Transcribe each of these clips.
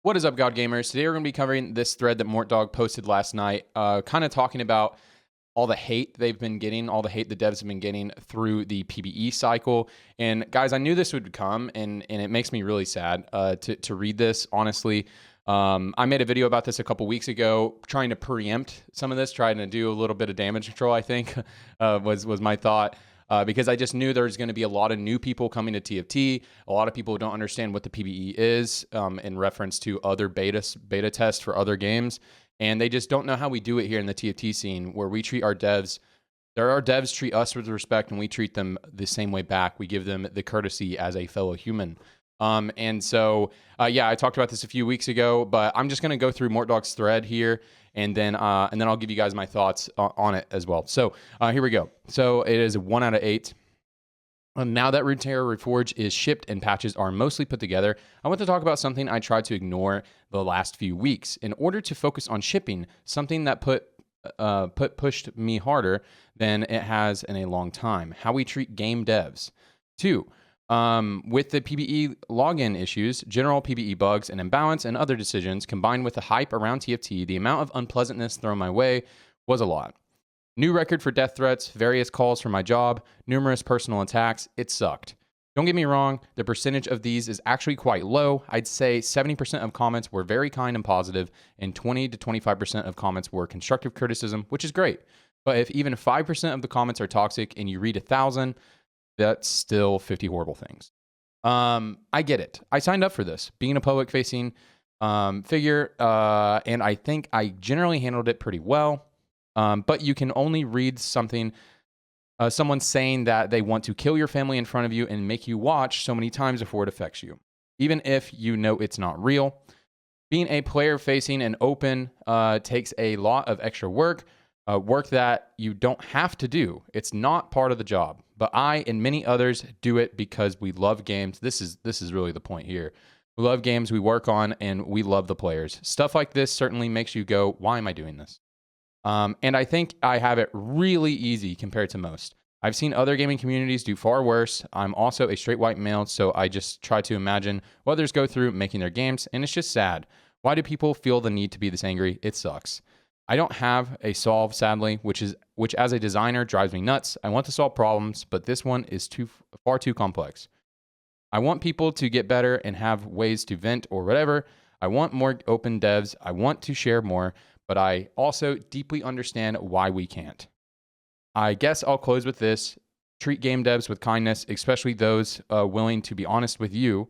What is up, God Gamers? Today we're going to be covering this thread that Mortdog posted last night, kind of talking about all the hate they've been getting, all the hate the devs have been getting through the PBE cycle. And guys, I knew this would come, and it makes me really sad to read this, honestly. I made a video about this a couple weeks ago, trying to preempt some of this, trying to do a little bit of damage control, I think, was my thought. Because I just knew there's going to be a lot of new people coming to TFT, a lot of people who don't understand what the PBE is in reference to other beta tests for other games, and they just don't know how we do it here in the TFT scene, where we treat our devs. Our devs treat us with respect, and we treat them the same way back. We give them the courtesy as a fellow human. And so, yeah, I talked about this a few weeks ago, but I'm just going to go through Mortdog's thread here, and then I'll give you guys my thoughts on it as well. So here we go. So it is 1 out of 8. Now that Runeterra Reforged is shipped and patches are mostly put together, I want to talk about something I tried to ignore the last few weeks in order to focus on shipping, something that pushed me harder than it has in a long time. How we treat game devs. 2. With the PBE login issues, general PBE bugs and imbalance and other decisions, combined with the hype around TFT, the amount of unpleasantness thrown my way was a lot. New record for death threats, various calls for my job, numerous personal attacks. It sucked. Don't get me wrong, the percentage of these is actually quite low. I'd say 70% of comments were very kind and positive, and 20 to 25% of comments were constructive criticism, which is great. But if even 5% of the comments are toxic and you read 1,000, that's still 50 horrible things. I get it. I signed up for this, being a public-facing figure, and I think I generally handled it pretty well. But you can only read something, someone saying that they want to kill your family in front of you and make you watch so many times before it affects you, even if you know it's not real. Being a player-facing and open takes a lot of extra work, work that you don't have to do. It's not part of the job. But I and many others do it because we love games. This is really the point here. We love games we work on, and we love the players. Stuff like this certainly makes you go, why am I doing this? And I think I have it really easy compared to most. I've seen other gaming communities do far worse. I'm also a straight white male, so I just try to imagine what others go through making their games, and it's just sad. Why do people feel the need to be this angry? It sucks. I don't have a solve, sadly, which as a designer drives me nuts. I want to solve problems, but this one is far too complex. I want people to get better and have ways to vent or whatever. I want more open devs. I want to share more, but I also deeply understand why we can't. I guess I'll close with this. Treat game devs with kindness, especially those willing to be honest with you.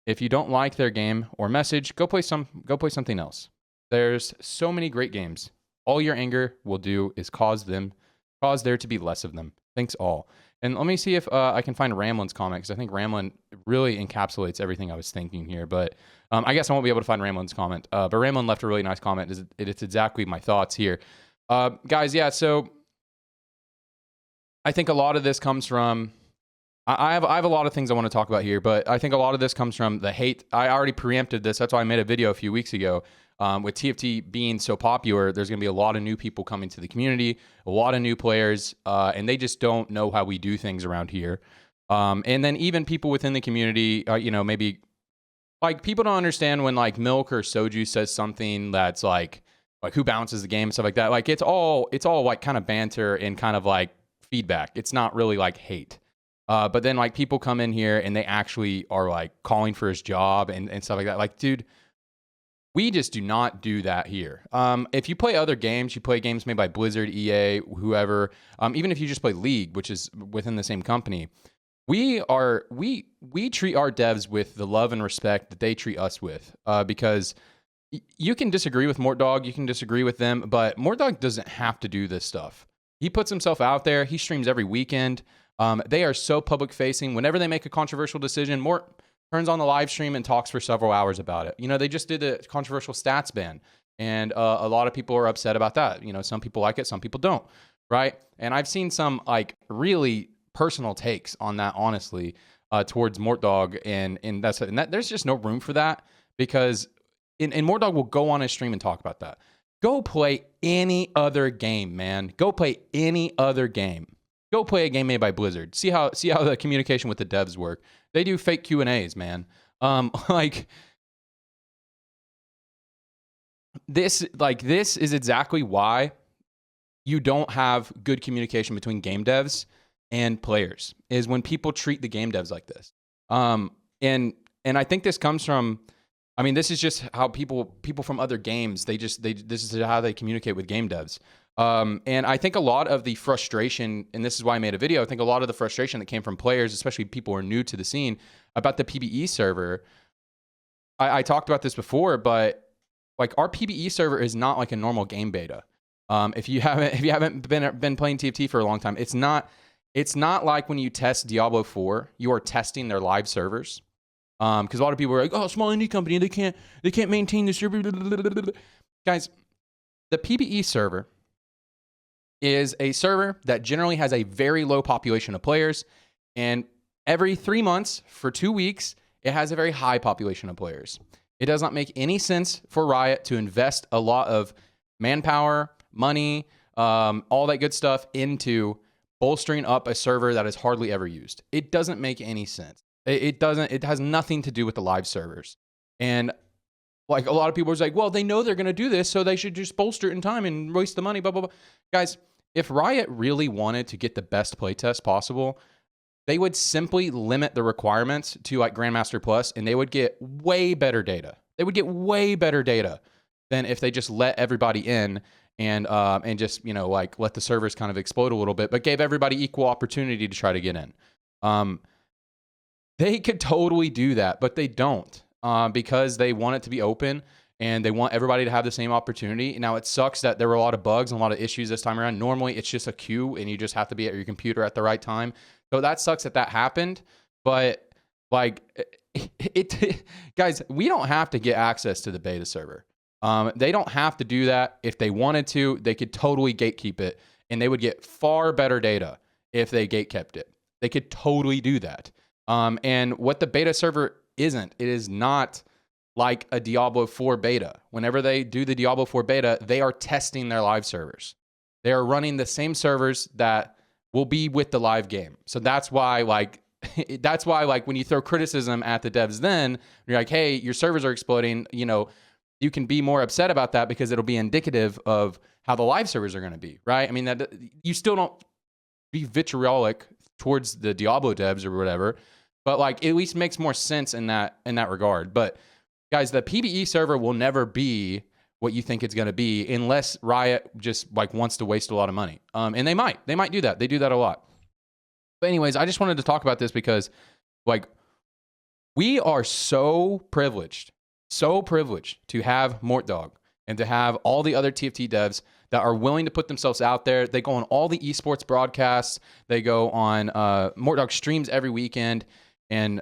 If you don't like their game or message, go play something else. There's so many great games. All your anger will do is cause there to be less of them. Thanks all. And let me see if I can find Ramlin's comment, because I think Ramlin really encapsulates everything I was thinking here. But I guess I won't be able to find Ramlin's comment. But Ramlin left a really nice comment. It's exactly my thoughts here. Guys, yeah, so I think a lot of this comes from... I have a lot of things I want to talk about here, but I think a lot of this comes from the hate. I already preempted this. That's why I made a video a few weeks ago. With TFT being so popular, there's going to be a lot of new people coming to the community, a lot of new players, and they just don't know how we do things around here. And then even people within the community, maybe like people don't understand when like Milk or Soju says something that's like who balances the game and stuff like that. Like it's all like kind of banter and kind of like feedback. It's not really like hate. But then like people come in here and they actually are like calling for his job and stuff like that. Like, dude, we just do not do that here. If you play other games, you play games made by Blizzard, EA, whoever, even if you just play League, which is within the same company, we treat our devs with the love and respect that they treat us with. Because you can disagree with Mortdog, you can disagree with them, but Mortdog doesn't have to do this stuff. He puts himself out there. He streams every weekend. They are so public facing. Whenever they make a controversial decision, Mort turns on the live stream and talks for several hours about it. They just did a controversial stats ban, and a lot of people are upset about that. Some people like it, some people don't, right? And I've seen some like really personal takes on that, honestly, towards Mortdog, and there's just no room for that, because and Mortdog will go on his stream and talk about that. Go play any other game, man. Go play any other game. Go play a game made by Blizzard. See how the communication with the devs work. They do fake Q&As, man. Like this is exactly why you don't have good communication between game devs and players, is when people treat the game devs like this. And I think this comes from, I mean, this is just how people from other games, this is how they communicate with game devs. And I think a lot of the frustration, and this is why I made a video, I think a lot of the frustration that came from players, especially people who are new to the scene, about the PBE server. I talked about this before, but like our PBE server is not like a normal game beta. If you haven't been playing TFT for a long time, it's not like when you test Diablo 4, you are testing their live servers. Because a lot of people are like, oh, small indie company, they can't maintain the server. Guys, the PBE server is a server that generally has a very low population of players, and every 3 months for 2 weeks, it has a very high population of players. It does not make any sense for Riot to invest a lot of manpower, money, all that good stuff into bolstering up a server that is hardly ever used. It doesn't make any sense. It has nothing to do with the live servers. And like a lot of people are like, well, they know they're going to do this, so they should just bolster it in time and waste the money, blah, blah, blah. Guys, if Riot really wanted to get the best playtest possible, they would simply limit the requirements to like Grandmaster Plus, and they would get way better data. They would get way better data than if they just let everybody in and just, you know, like let the servers kind of explode a little bit, but gave everybody equal opportunity to try to get in. They could totally do that, but they don't, because they want it to be open and they want everybody to have the same opportunity. Now, it sucks that there were a lot of bugs and a lot of issues this time around. Normally, it's just a queue and you just have to be at your computer at the right time. So that sucks that happened. But like, guys, we don't have to get access to the beta server. They don't have to do that. If they wanted to, they could totally gatekeep it, and they would get far better data if they gatekept it. They could totally do that. And what the beta server isn't, it is not like a Diablo 4 beta. Whenever they do the Diablo 4 beta, they are testing their live servers. They are running the same servers that will be with the live game. So that's why, like, when you throw criticism at the devs, then you're like, hey, your servers are exploding, you know, you can be more upset about that because it'll be indicative of how the live servers are going to be, right? I mean, that you still don't be vitriolic towards the Diablo devs or whatever, but like at least makes more sense in that regard. But guys, the PBE server will never be what you think it's going to be unless Riot just like wants to waste a lot of money. And they might do that. They do that a lot. But anyways, I just wanted to talk about this because like we are so privileged to have Mortdog and to have all the other TFT devs that are willing to put themselves out there. They go on all the esports broadcasts. They go on Mortdog streams every weekend and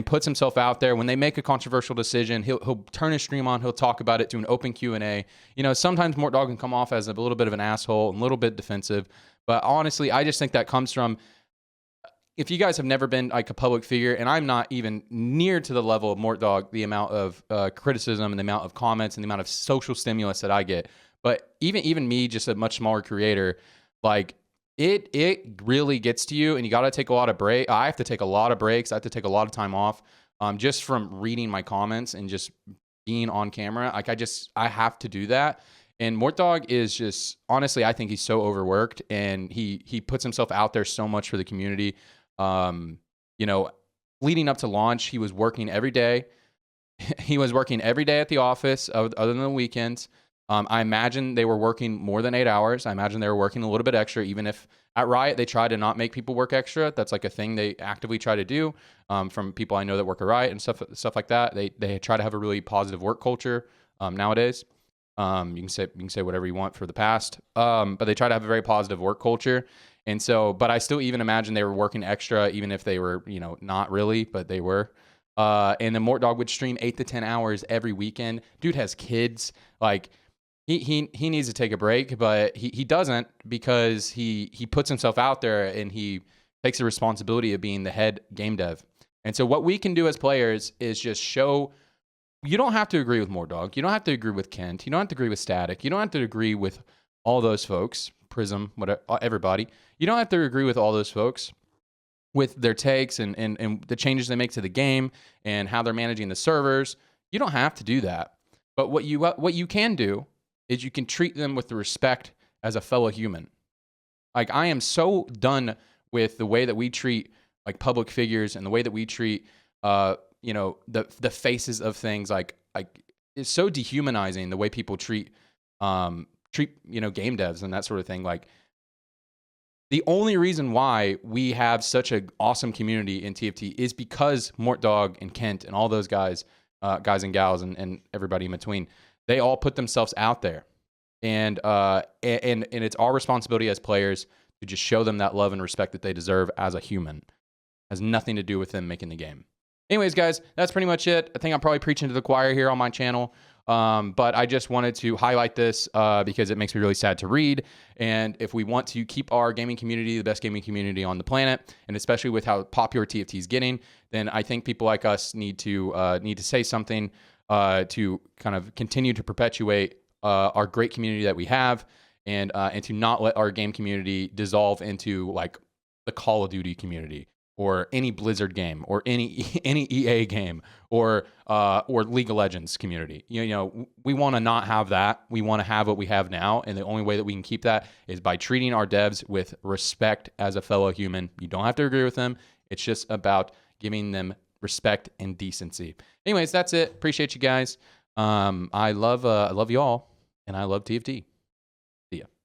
puts himself out there. When they make a controversial decision, he'll turn his stream on. He'll talk about it, do an open Q&A. You know, sometimes Mortdog can come off as a little bit of an asshole and a little bit defensive. But honestly, I just think that comes from, if you guys have never been like a public figure, and I'm not even near to the level of Mortdog, the amount of criticism and the amount of comments and the amount of social stimulus that I get, but even me, just a much smaller creator, like it really gets to you, and you got to take a lot of breaks. I have to take a lot of breaks. I have to take a lot of time off, just from reading my comments and just being on camera. Like I have to do that. And Mortdog is just, honestly, I think he's so overworked, and he puts himself out there so much for the community. You know, leading up to launch, he was working every day. He was working every day at the office, other than the weekends. I imagine they were working more than 8 hours. I imagine they were working a little bit extra, even if at Riot they try to not make people work extra. That's like a thing they actively try to do. From people I know that work at Riot and stuff like that. They try to have a really positive work culture nowadays. You can say whatever you want for the past, but they try to have a very positive work culture. And so, but I still even imagine they were working extra, even if they were, you know, not really, but they were. And then Mortdog would stream 8 to 10 hours every weekend. Dude has kids. Like he needs to take a break, but he doesn't, because he puts himself out there and he takes the responsibility of being the head game dev. And so what we can do as players is just show. You don't have to agree with Mortdog. You don't have to agree with Kent. You don't have to agree with Static. You don't have to agree with all those folks, Prism, whatever, everybody. You don't have to agree with all those folks with their takes and the changes they make to the game and how they're managing the servers. You don't have to do that. But what you can do is you can treat them with the respect as a fellow human. Like, I am so done with the way that we treat like public figures and the way that we treat the faces of things. Like it's so dehumanizing the way people treat game devs and that sort of thing. Like, the only reason why we have such an awesome community in TFT is because Mortdog and Kent and all those guys and gals and everybody in between, they all put themselves out there. And it's our responsibility as players to just show them that love and respect that they deserve as a human. It has nothing to do with them making the game. Anyways, guys, that's pretty much it. I think I'm probably preaching to the choir here on my channel. But I just wanted to highlight this because it makes me really sad to read. And if we want to keep our gaming community the best gaming community on the planet, and especially with how popular TFT is getting, then I think people like us need to say something to kind of continue to perpetuate our great community that we have, and to not let our game community dissolve into like the Call of Duty community, or any Blizzard game, or any EA game, or League of Legends community. You know, we want to not have that. We want to have what we have now, and the only way that we can keep that is by treating our devs with respect as a fellow human. You don't have to agree with them. It's just about giving them respect and decency. Anyways, that's it. Appreciate you guys. I love you all, and I love TFT.